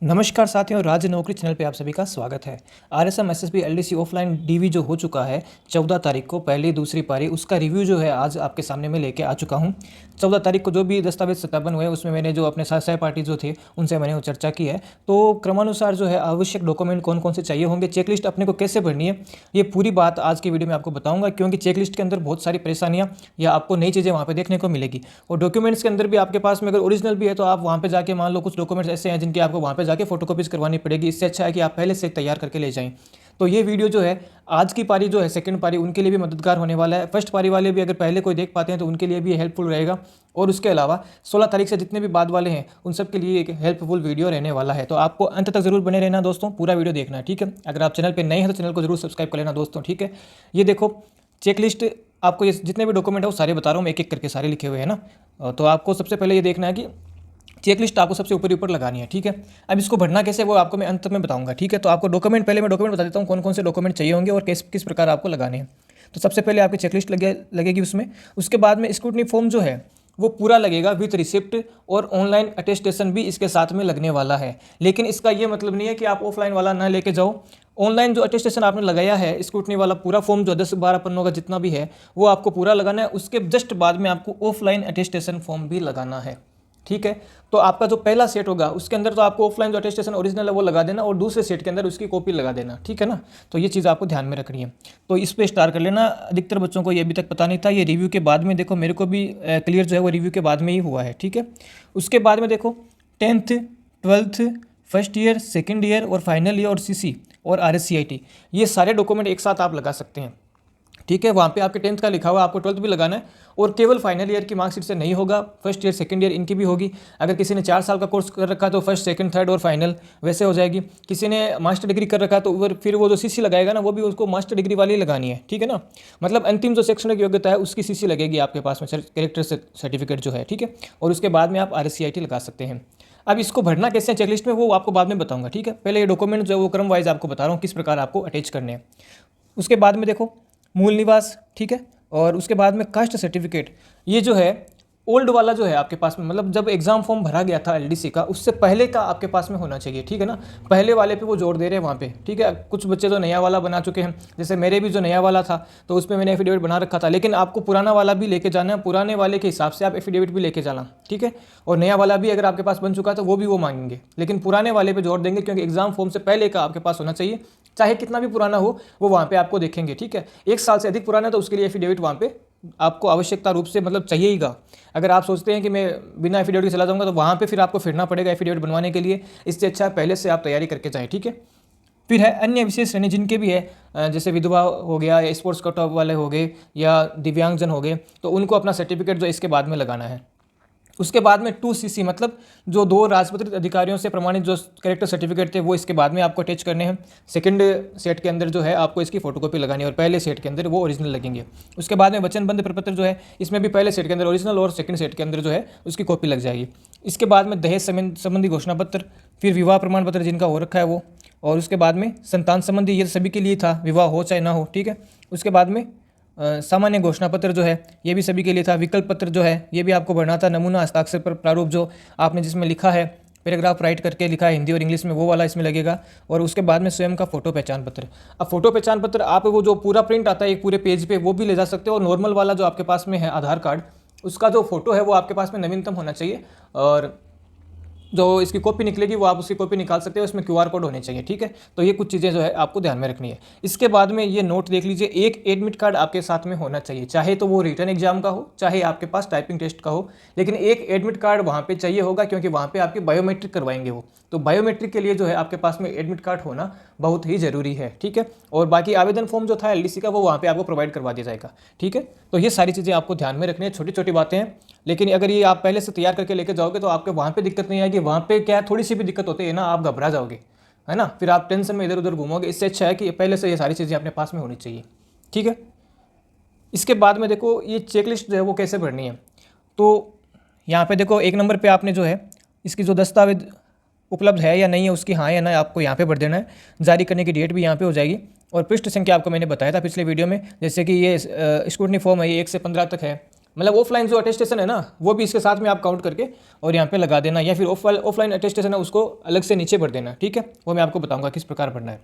नमस्कार साथियों, राज्य नौकरी चैनल पे आप सभी का स्वागत है। RSM SSB LDC offline DV जो हो चुका है 14 तारीख को, पहली दूसरी पारी, उसका रिव्यू जो है आज आपके सामने मैं लेके आ चुका हूं। 14 तारीख को जो भी दस्तावेज सत्यापन हुए उसमें मैंने जो अपने सहपाठी जो थे उनसे मैंने वो चर्चा की है। तो क्रमानुसार जो है आवश्यक डॉक्यूमेंट कौन कौन से चाहिए होंगे, चेकलिस्ट अपने को कैसे भरनी है, ये पूरी बात आज की वीडियो में आपको बताऊँगा। क्योंकि चेकलिस्ट के अंदर बहुत सारी परेशानियाँ या आपको नई चीज़ें वहाँ पर देखने को मिलेगी। और डॉक्यूमेंट्स के अंदर भी आपके पास में अगर ओरिजिनल भी है तो आप वहाँ पर जाके, मान लो कुछ डॉक्यूमेंट्स ऐसे हैं जिनकी आपको वहाँ पर जाके फोटोकॉपीज करवानी पड़ेगी। इससे अच्छा है कि आप पहले से तैयार करके ले जाएं। तो ये वीडियो जो है आज की पारी जो है सेकंड पारी, उनके लिए भी मददगार होने वाला है। फर्स्ट पारी वाले भी अगर पहले कोई देख पाते हैं तो उनके लिए भी हेल्पफुल रहेगा। और उसके अलावा 16 तारीख से जितने भी बाद वाले हैं उन सब के लिए एक हेल्पफुल वीडियो रहने वाला है। तो आपको अंत तक जरूर बने रहना दोस्तों, पूरा वीडियो देखना है, ठीक है। अगर आप चैनल पर नए हैं तो चैनल को जरूर सब्सक्राइब कर लेना दोस्तों, ठीक है। ये देखो चेकलिस्ट, आपको ये जितने भी डॉक्यूमेंट है वो सारे बता रहा हूँ मैं, एक एक करके सारे लिखे हुए हैं ना। तो आपको सबसे पहले ये देखना है कि चेकलिस्ट आपको सबसे ऊपर लगानी है, ठीक है। अब इसको भरना कैसे वो आपको मैं अंत में बताऊंगा, ठीक है। तो आपको डॉक्यूमेंट, पहले मैं डॉक्यूमेंट बता देता हूँ कौन कौन से डॉक्यूमेंट चाहिए होंगे और किस प्रकार आपको लगाने हैं। तो सबसे पहले आपकी चेकलिस्ट लगेगी उसमें। उसके बाद में स्क्रूटनी फॉर्म जो है वो पूरा लगेगा विथ रिसिप्ट, और ऑनलाइन अटेस्टेशन भी इसके साथ में लगने वाला है। लेकिन इसका ये मतलब नहीं है कि आप ऑफलाइन वाला ना लेके जाओ। ऑनलाइन जो अटेस्टेशन आपने लगाया है, स्क्रूटनी वाला पूरा फॉर्म जो 10-12 पन्नों का जितना भी है वो आपको पूरा लगाना है। उसके जस्ट बाद में आपको ऑफलाइन अटेस्टेशन फॉर्म भी लगाना है, ठीक है। तो आपका जो पहला सेट होगा उसके अंदर तो आपको ऑफलाइन जो अटेस्टेशन ओरिजिनल है वो लगा देना, और दूसरे सेट के अंदर उसकी कॉपी लगा देना, ठीक है ना। तो ये चीज़ आपको ध्यान में रखनी है। तो इस पे स्टार्ट कर लेना। अधिकतर बच्चों को ये अभी तक पता नहीं था, ये रिव्यू के बाद में देखो, मेरे को भी क्लियर जो है वो रिव्यू के बाद में ही हुआ है, ठीक है। उसके बाद में देखो 10th 12th first year, second year और फाइनल ईयर और सीसी और RSCIT, ये सारे डॉक्यूमेंट एक साथ आप लगा सकते हैं, ठीक है। वहाँ पे आपके 10th का लिखा हुआ, आपको 12th भी लगाना है। और केवल फाइनल ईयर की मार्कशीट से नहीं होगा, फर्स्ट ईयर सेकंड ईयर इनकी भी होगी। अगर किसी ने 4 साल का कोर्स कर रखा तो फर्स्ट सेकंड थर्ड और फाइनल वैसे हो जाएगी। किसी ने मास्टर डिग्री कर रखा तो फिर वो जो सीसी लगाएगा ना वो भी उसको मास्टर डिग्री वाली लगानी है, ठीक है ना। मतलब अंतिम जो शैक्षणिक योग्यता है उसकी सीसी लगेगी आपके पास में, कैरेक्टर सर्टिफिकेट जो है, ठीक है। और उसके बाद में आप RSCIT लगा सकते हैं। अब इसको भरना कैसे है चेकलिस्ट में वो आपको बाद में बताऊंगा, ठीक है। पहले ये डॉक्यूमेंट जो है वो क्रम वाइज आपको बता रहा हूँ किस प्रकार आपको अटैच करने हैं। उसके बाद में देखो मूल निवास, ठीक है। और उसके बाद में कास्ट सर्टिफिकेट, ये जो है ओल्ड वाला जो है आपके पास में, मतलब जब एग्जाम फॉर्म भरा गया था LDC का उससे पहले का आपके पास में होना चाहिए, ठीक है ना। पहले वाले पे वो जोर दे रहे हैं वहाँ पे, ठीक है। कुछ बच्चे तो नया वाला बना चुके हैं, जैसे मेरे भी जो नया वाला था तो उसमें मैंने एफिडेविट बना रखा था। लेकिन आपको पुराना वाला भी लेके जाना है, पुराने वाले के हिसाब से आप एफिडेविट भी लेके जाना, ठीक है। और नया वाला भी अगर आपके पास बन चुका है तो वो भी वो मांगेंगे, लेकिन पुराने वाले पे जोर देंगे क्योंकि एग्जाम फॉर्म से पहले का आपके पास होना चाहिए। चाहे कितना भी पुराना हो वो वहाँ पे आपको देखेंगे, ठीक है। 1 साल से अधिक पुराना है तो उसके लिए एफिडेविट वहाँ पे आपको आवश्यकता रूप से मतलब चाहिएगा। अगर आप सोचते हैं कि मैं बिना एफिडेविट के चला जाऊँगा तो वहाँ पे फिर आपको फिरना पड़ेगा एफिडेविट बनवाने के लिए। इससे अच्छा पहले से आप तैयारी करके जाएँ, ठीक है। फिर है अन्य विशेष श्रेणी जिनके भी है, जैसे विधवा हो गया या स्पोर्ट्स कोटा वाले हो गए या दिव्यांगजन हो गए, तो उनको अपना सर्टिफिकेट जो इसके बाद में लगाना है। उसके बाद में 2CC, मतलब जो 2 राजपत्रित अधिकारियों से प्रमाणित जो कैरेक्टर सर्टिफिकेट थे वो इसके बाद में आपको अटैच करने हैं। सेकंड सेट के अंदर जो है आपको इसकी फोटोकॉपी लगानी है और पहले सेट के अंदर वो ओरिजिनल लगेंगे। उसके बाद में वचनबद्ध प्रपत्र जो है इसमें भी पहले सेट के अंदर ओरिजिनल और सेकंड सेट के अंदर जो है उसकी कॉपी लग जाएगी। इसके बाद में दहेज संबंधी घोषणा पत्र, फिर विवाह प्रमाण पत्र जिनका हो रखा है वो, और उसके बाद में संतान संबंधी, ये सभी के लिए था, विवाह हो चाहे ना हो, ठीक है। उसके बाद में सामान्य घोषणा पत्र जो है ये भी सभी के लिए था। विकल्प पत्र जो है ये भी आपको भरना था। नमूना हस्ताक्षर पर प्रारूप जो आपने जिसमें लिखा है, पैराग्राफ राइट करके लिखा है हिंदी और इंग्लिश में, वो वाला इसमें लगेगा। और उसके बाद में स्वयं का फोटो पहचान पत्र। अब फोटो पहचान पत्र आप वो जो पूरा प्रिंट आता है एक पूरे पेज पे वो भी ले जा सकते हो, और नॉर्मल वाला जो आपके पास में है आधार कार्ड, उसका जो फोटो है वो आपके पास में नवीनतम होना चाहिए। और जो इसकी कॉपी निकलेगी वो आप उसकी कॉपी निकाल सकते हो, इसमें QR कोड होने चाहिए, ठीक है। तो ये कुछ चीज़ें जो है आपको ध्यान में रखनी है। इसके बाद में ये नोट देख लीजिए, एक एडमिट कार्ड आपके साथ में होना चाहिए, चाहे तो वो रिटर्न एग्जाम का हो चाहे आपके पास टाइपिंग टेस्ट का हो, लेकिन एक एडमिट कार्ड वहाँ पे चाहिए होगा क्योंकि वहाँ पे आपकी बायोमेट्रिक करवाएंगे वो। तो बायोमेट्रिक के लिए जो है आपके पास में एडमिट कार्ड होना बहुत ही ज़रूरी है, ठीक है। और बाकी आवेदन फॉर्म जो था LDC का वो वहाँ पर आपको प्रोवाइड करवा दिया जाएगा, ठीक है। तो ये सारी चीज़ें आपको ध्यान में रखनी है, छोटी छोटी बातें हैं, लेकिन अगर ये आप पहले से तैयार करके लेके जाओगे तो आपके वहाँ पे दिक्कत नहीं आएगी। वहाँ पे क्या थोड़ी सी भी दिक्कत होती है ना, आप घबरा जाओगे, है ना, फिर आप टेंशन में इधर उधर घूमोगे। इससे अच्छा है कि पहले से ये सारी चीज़ें अपने पास में होनी चाहिए, ठीक है। इसके बाद में देखो ये चेकलिस्ट जो है वो कैसे भरनी है। तो यहाँ पे देखो 1 नंबर पे आपने जो है इसकी जो दस्तावेज उपलब्ध है या नहीं है उसकी हाँ या ना आपको यहाँ पे भर देना है। जारी करने की डेट भी यहाँ पे हो जाएगी। और पृष्ठ संख्या आपको मैंने बताया था पिछले वीडियो में, जैसे कि ये स्क्रूटनी फॉर्म है ये 1 से 15 तक है। मतलब ऑफलाइन जो अटेस्टेशन है ना वो भी इसके साथ में आप काउंट करके और यहाँ पे लगा देना, या फिर ऑफलाइन अटेस्टेशन है उसको अलग से नीचे भर देना, ठीक है। वो मैं आपको बताऊँगा किस प्रकार भरना है।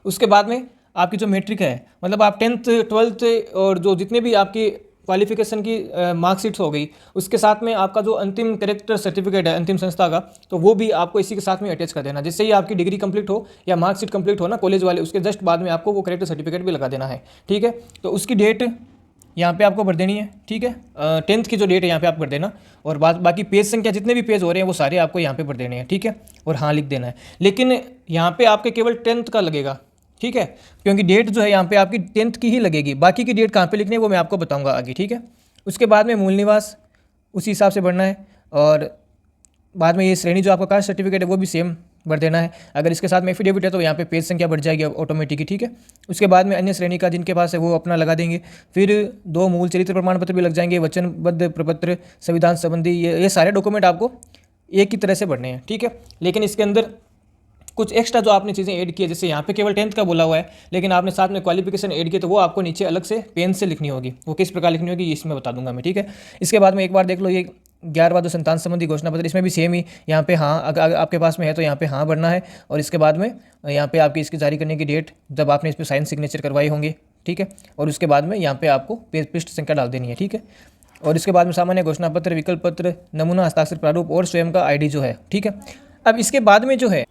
उसके बाद में आपकी जो मैट्रिक है, मतलब आप 10th 12th और जो जितने भी आपकी क्वालिफिकेशन की मार्कशीट्स हो गई, उसके साथ में आपका जो अंतिम कैरेक्टर सर्टिफिकेट है अंतिम संस्था का, तो वो भी आपको इसी के साथ में अटैच कर देना। जिससे ही आपकी डिग्री कंप्लीट हो या मार्कशीट कंप्लीट हो ना कॉलेज वाले, उसके जस्ट बाद में आपको वो कैरेक्टर सर्टिफिकेट भी लगा देना है, ठीक है। तो उसकी डेट यहाँ पे आपको भर देनी है, ठीक है। 10th की जो डेट है यहाँ पे आप भर देना, और बाकी पेज संख्या जितने भी पेज हो रहे हैं वो सारे आपको यहाँ पे भर देने हैं, ठीक है, और हाँ लिख देना है। लेकिन यहाँ पे आपके केवल 10th का लगेगा, ठीक है, क्योंकि डेट जो है यहाँ पे आपकी 10th की ही लगेगी। बाकी की डेट कहाँ पे लिखनी है वो मैं आपको बताऊँगा आगे, ठीक है। उसके बाद में मूल निवास उसी हिसाब से भरना है, और बाद में ये श्रेणी जो आपका कास्ट सर्टिफिकेट है वो भी सेम भर देना है। अगर इसके साथ में एफिडेविट है तो यहाँ पे पेज संख्या बढ़ जाएगी ऑटोमेटिकली, ठीक है। उसके बाद में अन्य श्रेणी का जिनके पास है वो अपना लगा देंगे। फिर 2 मूल चरित्र प्रमाण पत्र भी लग जाएंगे, वचनबद्ध प्रपत्र, संविधान संबंधी, ये सारे डॉक्यूमेंट आपको एक ही तरह से भरने हैं, ठीक है। लेकिन इसके अंदर कुछ एक्स्ट्रा जो आपने चीज़ें ऐड की है, जैसे यहाँ पे केवल 10th का बोला हुआ है लेकिन आपने साथ में क्वालिफिकेशन ऐड की, तो वो आपको नीचे अलग से पेन से लिखनी होगी। वो किस प्रकार लिखनी होगी इसमें बता दूंगा मैं, ठीक है। इसके बाद में एक बार देख लो ये 11वां जो संतान संबंधी घोषणा पत्र, इसमें भी सेम ही यहाँ पे हाँ, अगर आपके पास में है तो यहाँ पे हाँ भरना है, और इसके बाद में यहाँ पे आपकी इसकी जारी करने की डेट जब आपने इस पर साइन सिग्नेचर करवाए होंगे, ठीक है। और उसके बाद में यहाँ पे आपको पृष्ठ संख्या डाल देनी है, ठीक है। और इसके बाद में सामान्य घोषणा पत्र, विकल्प पत्र, नमूना हस्ताक्षर प्रारूप और स्वयं का ID जो है, ठीक है। अब इसके बाद में जो है,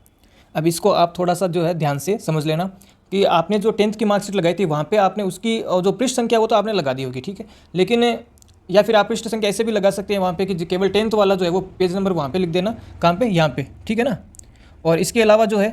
अब इसको आप थोड़ा सा जो है ध्यान से समझ लेना कि आपने जो 10th की मार्कशीट लगाई थी वहाँ पे आपने उसकी और जो पृष्ठ संख्या वो तो आपने लगा दी होगी, ठीक है। लेकिन या फिर आप पृष्ठ संख्या ऐसे भी लगा सकते हैं वहाँ पे कि केवल 10th वाला जो है वो पेज नंबर वहाँ पे लिख देना, कहाँ पे, यहाँ पे, ठीक है ना। और इसके अलावा जो है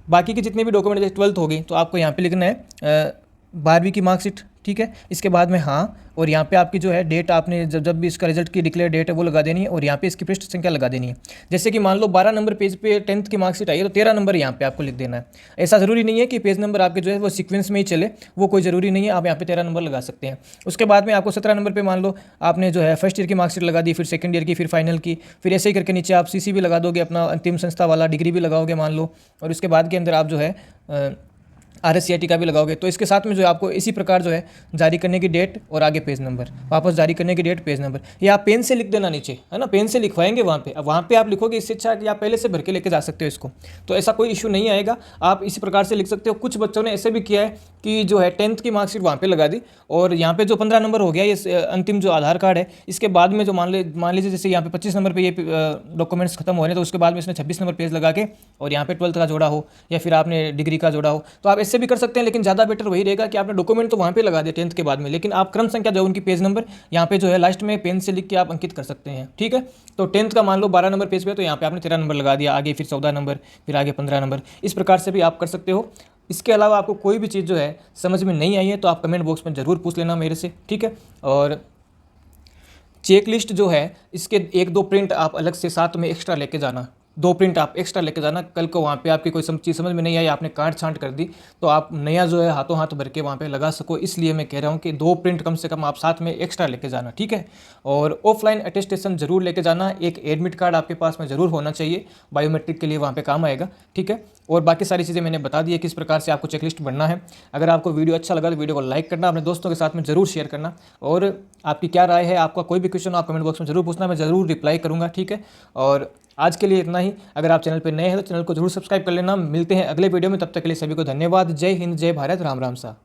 बाकी के जितने भी डॉक्यूमेंट, जैसे 12th होगी तो आपको यहाँ पे लिखना है 12वीं की मार्कशीट, ठीक है। इसके बाद में हाँ, और यहाँ पे आपकी जो है डेट आपने जब भी इसका रिजल्ट की डिक्लेयर डेट है वो लगा देनी है, और यहाँ पे इसकी पृष्ठ संख्या लगा देनी है। जैसे कि मान लो 12 नंबर पेज पे 10th की मार्कशीट आई है तो 13 नंबर यहाँ पे आपको लिख देना है। ऐसा ज़रूरी नहीं है कि पेज नंबर आपके जो है वो सीक्वेंस में ही चले, वो कोई ज़रूरी नहीं है, आप यहाँ पे 13 नंबर लगा सकते हैं। उसके बाद में आपको 17 नंबर पर मान लो आपने जो है फर्स्ट ईयर की मार्कशीट लगा दी, फिर सेकंड ईयर की, फिर फाइनल की, फिर ऐसे ही करके नीचे आप CC भी लगा दोगे, अपना अंतिम संस्था वाला डिग्री भी लगाओगे मान लो, और उसके बाद के अंदर आप जो है RSCIT का भी लगाओगे। तो इसके साथ में जो है आपको इसी प्रकार जो है जारी करने की डेट और आगे पेज नंबर, वापस जारी करने की डेट, पेज नंबर, ये आप पेन से लिख देना नीचे, है ना, पेन से लिखवाएंगे वहाँ पे। अब वहाँ पे आप लिखोगे, इससे अच्छा कि आप पहले से भर के लेके जा सकते हो इसको, तो ऐसा कोई इशू नहीं आएगा, आप इसी प्रकार से लिख सकते हो। कुछ बच्चों ने ऐसे भी किया है कि जो है 10th की मार्कशीट वहाँ पे लगा दी, और यहाँ पे जो 15 नंबर हो गया ये अंतिम जो आधार कार्ड है, इसके बाद में जो मान लीजिए जैसे यहाँ पे 25 नंबर पे ये डॉक्यूमेंट्स खत्म हो रहे हैं, तो उसके बाद में इसने 26 नंबर पेज लगा के और यहाँ पे 12th का जोड़ा हो या फिर आपने डिग्री का जोड़ा हो, तो आप ऐसे भी कर सकते हैं। लेकिन ज़्यादा बेटर वही रहेगा कि आपने डॉक्यूमेंट तो वहाँ पे लगा दिया 10th के बाद में, लेकिन आप क्रम संख्या जो उनकी पेज नंबर यहाँ पे जो है लास्ट में पेन से लिख के आप अंकित कर सकते हैं, ठीक है। तो 10th का मान लो 12 नंबर पेज पे, तो यहाँ पे आपने 13 नंबर लगा दिया, आगे फिर 14 नंबर, फिर आगे 15 नंबर, इस प्रकार से भी आप कर सकते हो। इसके अलावा आपको कोई भी चीज़ जो है समझ में नहीं आई है तो आप कमेंट बॉक्स में ज़रूर पूछ लेना मेरे से, ठीक है। और चेक लिस्ट जो है इसके 1-2 प्रिंट आप अलग से साथ में एक्स्ट्रा लेके जाना, 2 प्रिंट आप एक्स्ट्रा लेके जाना। कल को वहाँ पे आपकी कोई चीज़ समझ में नहीं आई, आपने काट छांट कर दी, तो आप नया जो है हाथों हाथ भर के वहाँ पे लगा सको, इसलिए मैं कह रहा हूँ कि 2 प्रिंट कम से कम आप साथ में एक्स्ट्रा लेके जाना, ठीक है। और ऑफलाइन अटेस्टेशन जरूर लेके जाना, एक एडमिट कार्ड आपके पास में ज़रूर होना चाहिए, बायोमेट्रिक के लिए वहाँ पर काम आएगा, ठीक है। और बाकी सारी चीज़ें मैंने बता दी है किस प्रकार से आपको चेकलिस्ट बनना है। अगर आपको वीडियो अच्छा लगा तो वीडियो को लाइक करना, अपने दोस्तों के साथ में ज़रूर शेयर करना, और आपकी क्या राय है, आपका कोई भी क्वेश्चन आप कमेंट बॉक्स में ज़रूर पूछना, मैं ज़रूर रिप्लाई करूँगा, ठीक है। और आज के लिए इतना ही। अगर आप चैनल पर नए हैं तो चैनल को जरूर सब्सक्राइब कर लेना। मिलते हैं अगले वीडियो में, तब तक के लिए सभी को धन्यवाद। जय हिंद, जय भारत, राम राम सा।